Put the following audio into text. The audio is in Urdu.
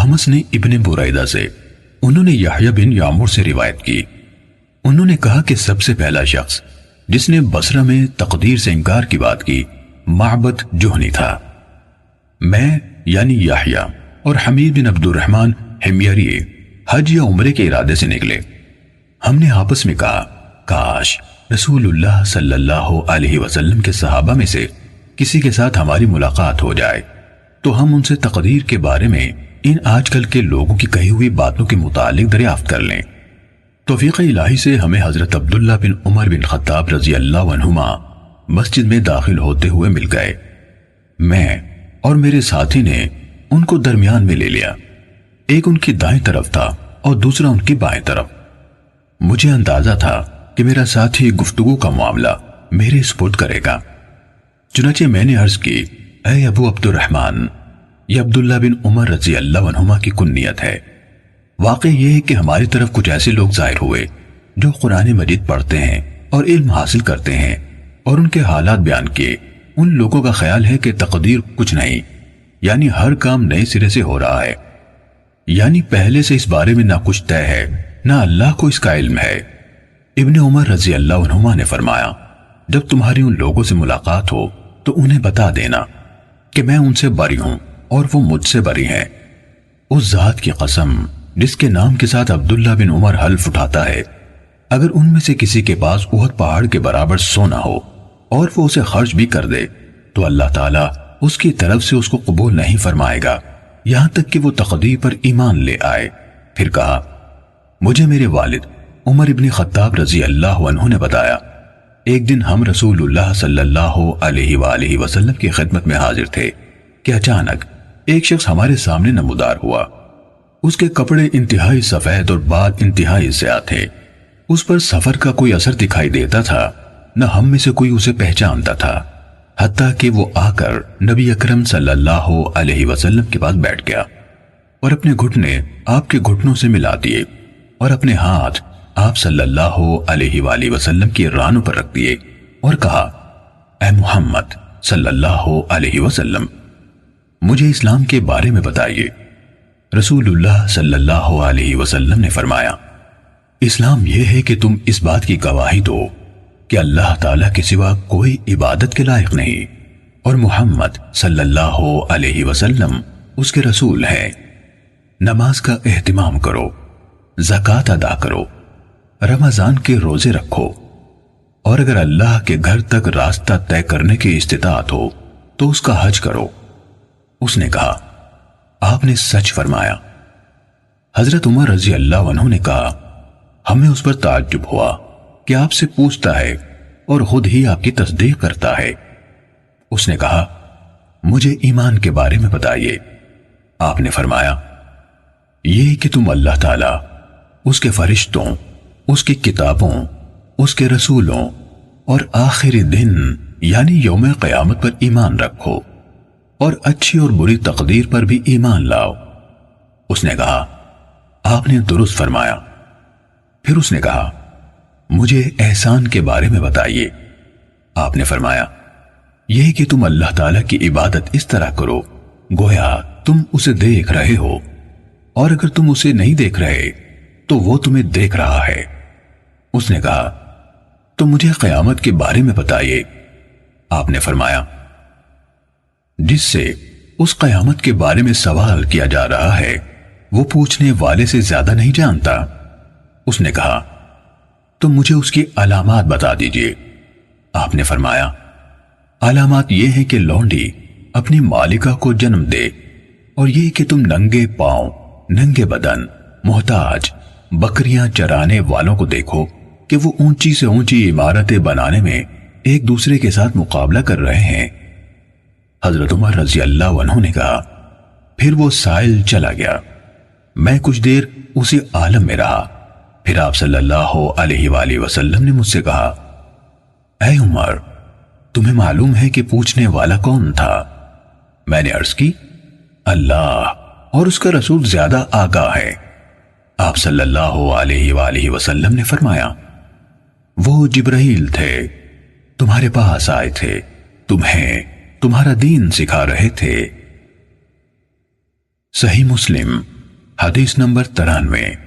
احمس نے ابن بریدہ سے، انہوں نے یحییٰ بن یعمر سے روایت کی، انہوں نے کہا کہ سب سے پہلا شخص جس نے بصرہ میں تقدیر سے انکار کی بات کی معبد جہنی تھا۔ میں یعنی یحییٰ اور حمید بن عبد الرحمن حمیری حج یا عمرے کے ارادے سے نکلے۔ ہم نے آپس میں کہا کاش رسول اللہ صلی اللہ علیہ وسلم کے صحابہ میں سے کسی کے ساتھ ہماری ملاقات ہو جائے تو ہم ان سے تقدیر کے بارے میں ان آج کل کے لوگوں کی کہی ہوئی باتوں کے متعلق دریافت کر لیں۔ توفیق الہی سے ہمیں حضرت عبداللہ بن عمر بن خطاب رضی اللہ عنہما مسجد میں داخل ہوتے ہوئے مل گئے۔ میں اور میرے ساتھی نے ان کو درمیان میں لے لیا، ایک ان کی دائیں طرف تھا اور دوسرا ان کی بائیں طرف۔ مجھے اندازہ تھا کہ میرا ساتھی گفتگو کا معاملہ میرے سپرد کرے گا، چنانچہ میں نے عرض کی، اے ابو عبد الرحمن، یہ عبداللہ بن عمر رضی اللہ عنہما کی کنیت ہے۔ واقع یہ ہے کہ ہماری طرف کچھ ایسے لوگ ظاہر ہوئے جو قرآن مجید پڑھتے ہیں اور علم حاصل کرتے ہیں، اور ان کے حالات بیان کیے۔ ان لوگوں کا خیال ہے کہ تقدیر کچھ نہیں، یعنی ہر کام نئے سرے سے ہو رہا ہے، یعنی پہلے سے اس بارے میں نہ کچھ طے ہے نہ اللہ کو اس کا علم ہے۔ ابن عمر رضی اللہ عنہما نے فرمایا، جب تمہاری ان لوگوں سے ملاقات ہو تو انہیں بتا دینا کہ میں ان سے بری ہوں اور وہ مجھ سے بری ہیں۔ اس ذات کی قسم جس کے نام کے ساتھ عبداللہ بن عمر حلف اٹھاتا ہے، اگر ان میں سے کسی کے پاس احد پہاڑ کے برابر سونا ہو اور وہ اسے خرچ بھی کر دے تو اللہ تعالیٰ اس کی طرف سے اس کو قبول نہیں فرمائے گا یہاں تک کہ وہ تقدیر پر ایمان لے آئے۔ پھر کہا، مجھے میرے والد عمر ابن خطاب رضی اللہ عنہ نے بتایا، ایک دن ہم رسول اللہ صلی اللہ علیہ وآلہ وسلم کی خدمت میں حاضر تھے کہ اچانک ایک شخص ہمارے سامنے نمودار ہوا۔ اس کے کپڑے انتہائی سفید اور بال انتہائی سیاہ تھے۔ اس پر سفر کا کوئی اثر دکھائی دیتا تھا، نہ ہم میں سے کوئی اسے پہچانتا تھا، حتیٰ کہ وہ آ کر نبی اکرم صلی اللہ علیہ وسلم کے پاس بیٹھ گیا اور اپنے گھٹنے آپ کے گھٹنوں سے ملا دیے اور اپنے ہاتھ آپ صلی اللہ علیہ وآلہ وسلم کی رانوں پر رکھ دیے اور کہا، اے محمد صلی اللہ علیہ وسلم، مجھے اسلام کے بارے میں بتائیے۔ رسول اللہ صلی اللہ علیہ وسلم نے فرمایا، اسلام یہ ہے کہ تم اس بات کی گواہی دو کہ اللہ تعالیٰ کے سوا کوئی عبادت کے لائق نہیں اور محمد صلی اللہ علیہ وسلم اس کے رسول ہیں۔ نماز کا اہتمام کرو، زکوٰۃ ادا کرو، رمضان کے روزے رکھو، اور اگر اللہ کے گھر تک راستہ طے کرنے کی استطاعت ہو تو اس کا حج کرو۔ اس نے کہا، آپ نے سچ فرمایا۔ حضرت عمر رضی اللہ عنہ نے کہا، ہمیں اس پر تعجب ہوا کہ آپ سے پوچھتا ہے اور خود ہی آپ کی تصدیق کرتا ہے۔ اس نے کہا، مجھے ایمان کے بارے میں بتائیے۔ آپ نے فرمایا، یہ کہ تم اللہ تعالیٰ، اس کے فرشتوں، اس کی کتابوں، اس کے رسولوں اور آخری دن یعنی یوم قیامت پر ایمان رکھو اور اچھی اور بری تقدیر پر بھی ایمان لاؤ۔ اس نے کہا، آپ نے درست فرمایا۔ پھر اس نے کہا، مجھے احسان کے بارے میں بتائیے۔ آپ نے فرمایا، یہ کہ تم اللہ تعالیٰ کی عبادت اس طرح کرو گویا تم اسے دیکھ رہے ہو، اور اگر تم اسے نہیں دیکھ رہے تو وہ تمہیں دیکھ رہا ہے۔ اس نے کہا، تو مجھے قیامت کے بارے میں بتائیے۔ آپ نے فرمایا، جس سے اس قیامت کے بارے میں سوال کیا جا رہا ہے وہ پوچھنے والے سے زیادہ نہیں جانتا۔ اس نے کہا، تو مجھے اس کی علامات بتا دیجئے۔ آپ نے فرمایا، علامات یہ ہیں کہ لونڈی اپنی مالکہ کو جنم دے، اور یہ کہ تم ننگے پاؤں، ننگے بدن، محتاج، بکریاں چرانے والوں کو دیکھو کہ وہ اونچی سے اونچی عمارتیں بنانے میں ایک دوسرے کے ساتھ مقابلہ کر رہے ہیں۔ حضرت عمر رضی اللہ عنہ نے کہا، پھر وہ سائل چلا گیا۔ میں کچھ دیر اسی عالم میں رہا، پھر آپ صلی اللہ علیہ وآلہ وسلم نے مجھ سے کہا، اے عمر، تمہیں معلوم ہے کہ پوچھنے والا کون تھا؟ میں نے عرض کی، اللہ اور اس کا رسول زیادہ آگاہ ہے۔ آپ صلی اللہ علیہ وآلہ وسلم نے فرمایا، وہ جبرائیل تھے، تمہارے پاس آئے تھے، تمہیں تمہارا دین سکھا رہے تھے۔ صحیح مسلم حدیث نمبر 93